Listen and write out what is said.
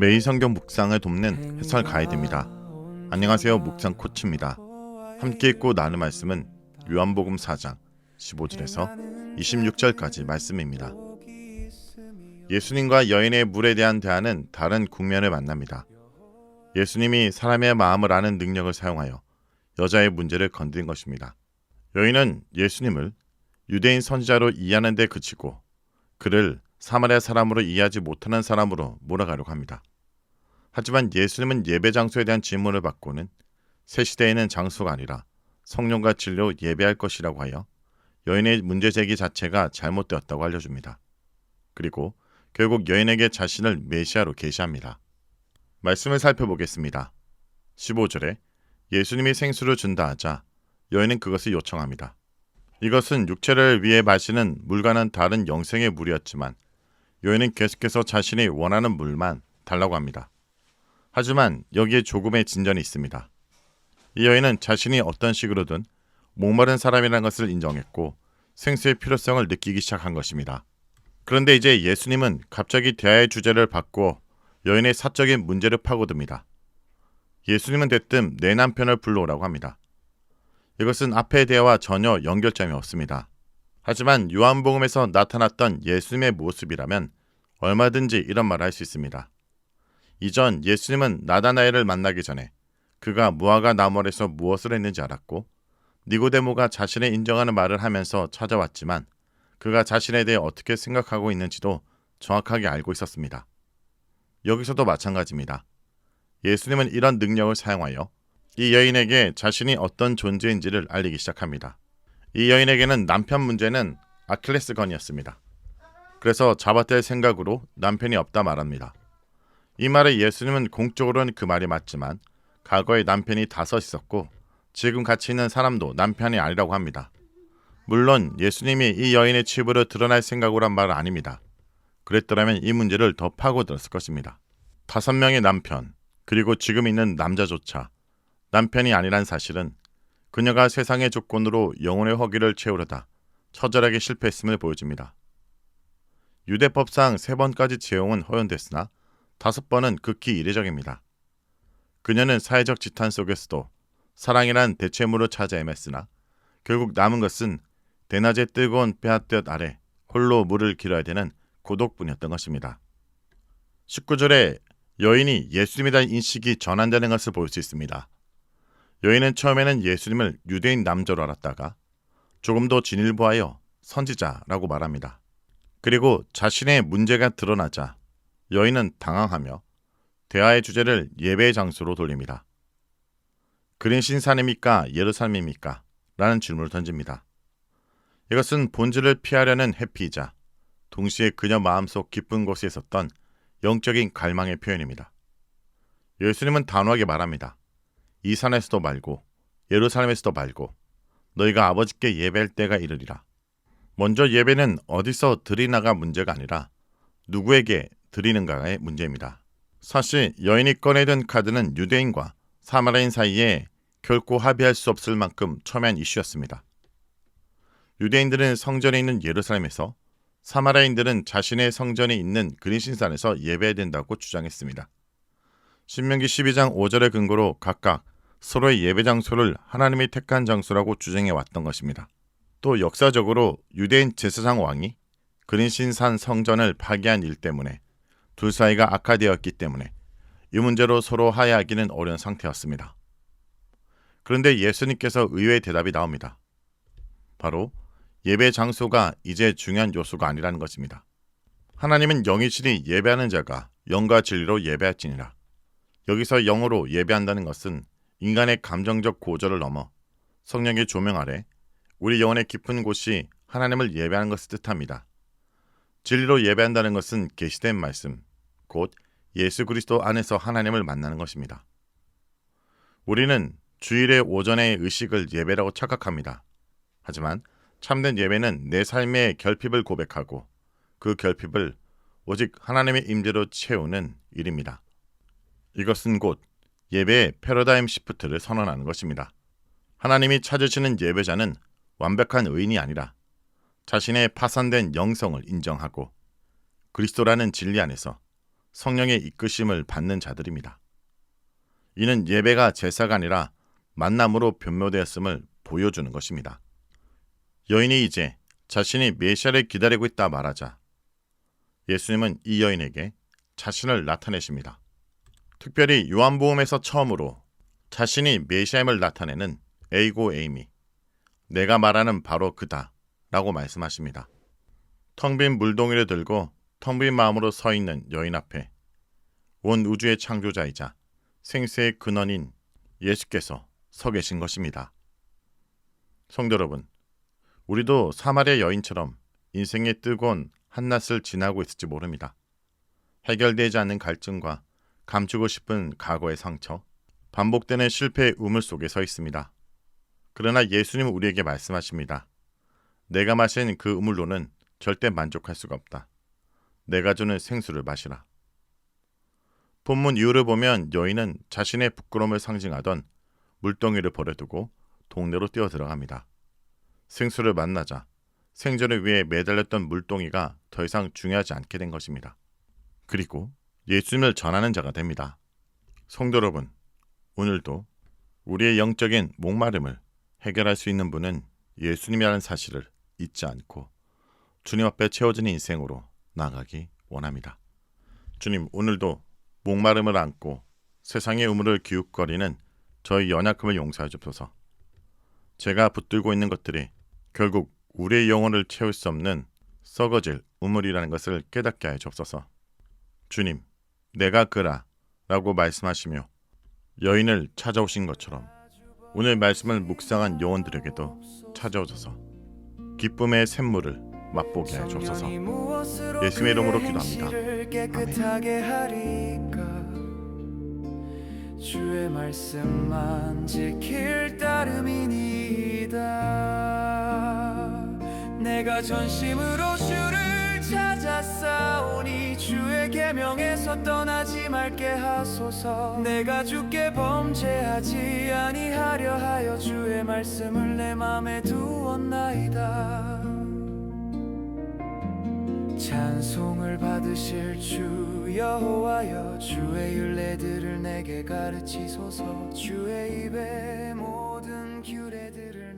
매일 성경 묵상을 돕는 해설 가이드입니다. 안녕하세요. 묵상 코치입니다. 함께 읽고 나눌 말씀은 요한복음 4장 15절에서 26절까지 말씀입니다. 예수님과 여인의 물에 대한 대화는 다른 국면을 만납니다. 예수님이 사람의 마음을 아는 능력을 사용하여 여자의 문제를 건드린 것입니다. 여인은 예수님을 유대인 선지자로 이해하는 데 그치고 그를 사마리아 사람으로 이해하지 못하는 사람으로 몰아가려고 합니다. 하지만 예수님은 예배 장소에 대한 질문을 받고는 새 시대에는 장소가 아니라 성령과 진리로 예배할 것이라고 하여 여인의 문제 제기 자체가 잘못되었다고 알려줍니다. 그리고 결국 여인에게 자신을 메시아로 계시합니다. 말씀을 살펴보겠습니다. 15절에 예수님이 생수를 준다 하자 여인은 그것을 요청합니다. 이것은 육체를 위해 마시는 물과는 다른 영생의 물이었지만 여인은 계속해서 자신이 원하는 물만 달라고 합니다. 하지만 여기에 조금의 진전이 있습니다. 이 여인은 자신이 어떤 식으로든 목마른 사람이라는 것을 인정했고 생수의 필요성을 느끼기 시작한 것입니다. 그런데 이제 예수님은 갑자기 대화의 주제를 바꾸어 여인의 사적인 문제를 파고듭니다. 예수님은 대뜸 내 남편을 불러오라고 합니다. 이것은 앞의 대화와 전혀 연결점이 없습니다. 하지만 요한복음에서 나타났던 예수님의 모습이라면 얼마든지 이런 말을 할 수 있습니다. 이전 예수님은 나다나엘을 만나기 전에 그가 무화과 나무 아래서 무엇을 했는지 알았고 니고데모가 자신의 인정하는 말을 하면서 찾아왔지만 그가 자신에 대해 어떻게 생각하고 있는지도 정확하게 알고 있었습니다. 여기서도 마찬가지입니다. 예수님은 이런 능력을 사용하여 이 여인에게 자신이 어떤 존재인지를 알리기 시작합니다. 이 여인에게는 남편 문제는 아킬레스건이었습니다. 그래서 잡아댈 생각으로 남편이 없다 말합니다. 이 말에 예수님은 공적으로는 그 말이 맞지만 과거에 남편이 5 있었고 지금 같이 있는 사람도 남편이 아니라고 합니다. 물론 예수님이 이 여인의 치부를 드러날 생각으로 한 말은 아닙니다. 그랬더라면 이 문제를 더 파고들었을 것입니다. 5명의 남편 그리고 지금 있는 남자조차 남편이 아니란 사실은 그녀가 세상의 조건으로 영혼의 허기를 채우려다 처절하게 실패했음을 보여줍니다. 유대법상 3번까지 재혼은 허용됐으나 5번은 극히 이례적입니다. 그녀는 사회적 지탄 속에서도 사랑이란 대체물을 찾아 헤맸으나 결국 남은 것은 대낮에 뜨거운 폐핫볕 아래 홀로 물을 길어야 되는 고독뿐이었던 것입니다. 19절에 여인이 예수님에 대한 인식이 전환되는 것을 볼 수 있습니다. 여인은 처음에는 예수님을 유대인 남자로 알았다가 조금 더 진일보하여 선지자라고 말합니다. 그리고 자신의 문제가 드러나자 여인은 당황하며 대화의 주제를 예배의 장소로 돌립니다. 그린 신산입니까? 예루살렘입니까? 라는 질문을 던집니다. 이것은 본질을 피하려는 회피이자 동시에 그녀 마음속 깊은 곳에 있었던 영적인 갈망의 표현입니다. 예수님은 단호하게 말합니다. 이 산에서도 말고 예루살렘에서도 말고 너희가 아버지께 예배할 때가 이르리라. 먼저 예배는 어디서 드리나가 문제가 아니라 누구에게 드리는가의 문제입니다. 사실 여인이 꺼내든 카드는 유대인과 사마리아인 사이에 결코 합의할 수 없을 만큼 첨예한 이슈였습니다. 유대인들은 성전에 있는 예루살렘에서 사마리아인들은 자신의 성전이 있는 그린신산에서 예배해야 된다고 주장했습니다. 신명기 12장 5절의 근거로 각각 서로의 예배 장소를 하나님이 택한 장소라고 주장해 왔던 것입니다. 또 역사적으로 유대인 제사장 왕이 그린신산 성전을 파괴한 일 때문에 둘 사이가 악화되었기 때문에 이 문제로 서로 화해하기는 어려운 상태였습니다. 그런데 예수님께서 의외의 대답이 나옵니다. 바로 예배 장소가 이제 중요한 요소가 아니라는 것입니다. 하나님은 영이시니 예배하는 자가 영과 진리로 예배할지니라. 여기서 영으로 예배한다는 것은 인간의 감정적 고절을 넘어 성령의 조명 아래 우리 영혼의 깊은 곳이 하나님을 예배하는 것을 뜻합니다. 진리로 예배한다는 것은 계시된 말씀, 곧 예수 그리스도 안에서 하나님을 만나는 것입니다. 우리는 주일의 오전의 의식을 예배라고 착각합니다. 하지만 참된 예배는 내 삶의 결핍을 고백하고 그 결핍을 오직 하나님의 임재로 채우는 일입니다. 이것은 곧 예배의 패러다임 시프트를 선언하는 것입니다. 하나님이 찾으시는 예배자는 완벽한 의인이 아니라 자신의 파산된 영성을 인정하고 그리스도라는 진리 안에서 성령의 이끄심을 받는 자들입니다. 이는 예배가 제사가 아니라 만남으로 변모되었음을 보여주는 것입니다. 여인이 이제 자신이 메시아를 기다리고 있다 말하자 예수님은 이 여인에게 자신을 나타내십니다. 특별히 요한복음에서 처음으로 자신이 메시아임을 나타내는 에이고 에이미, 내가 말하는 바로 그다 라고 말씀하십니다. 텅 빈 물동이를 들고 텅 빈 마음으로 서 있는 여인 앞에 온 우주의 창조자이자 생수의 근원인 예수께서 서 계신 것입니다. 성도 여러분, 우리도 사마리아 여인처럼 인생의 뜨거운 한낮을 지나고 있을지 모릅니다. 해결되지 않는 갈증과 감추고 싶은 과거의 상처, 반복되는 실패의 우물 속에 서 있습니다. 그러나 예수님은 우리에게 말씀하십니다. 내가 마신 그 우물로는 절대 만족할 수가 없다. 내가 주는 생수를 마시라. 본문 이유를 보면 여인은 자신의 부끄러움을 상징하던 물동이를 버려두고 동네로 뛰어 들어갑니다. 생수를 만나자 생존을 위해 매달렸던 물동이가 더 이상 중요하지 않게 된 것입니다. 그리고 예수님을 전하는 자가 됩니다. 성도 여러분, 오늘도 우리의 영적인 목마름을 해결할 수 있는 분은 예수님이라는 사실을 잊지 않고 주님 앞에 채워진 인생으로 나아가기 원합니다. 주님, 오늘도 목마름을 안고 세상의 우물을 기웃거리는 저희 연약함을 용서해 주옵소서. 제가 붙들고 있는 것들이 결국 우리의 영혼을 채울 수 없는 썩어질 우물이라는 것을 깨닫게 하여 주옵소서. 주님, 내가 그라 라고 말씀하시며 여인을 찾아오신 것처럼 오늘 말씀을 묵상한 영혼들에게도 찾아오셔서 기쁨의 샘물을 맛보게 하여 주옵소서. 예수님의 이름으로 기도합니다. 아멘. 주의 말씀만 지킬 따름이니이다. 내가 전심으로 주를 찾아 싸우니 주의 계명에서 떠나지 말게 하소서. 내가 주께 범죄하지 아니하려 하여 주의 말씀을 내 맘에 두었나이다. 찬송을 받으실 주 여호와여, 주의 율례들을 내게 가르치소서. 주의 입의 모든 규례들을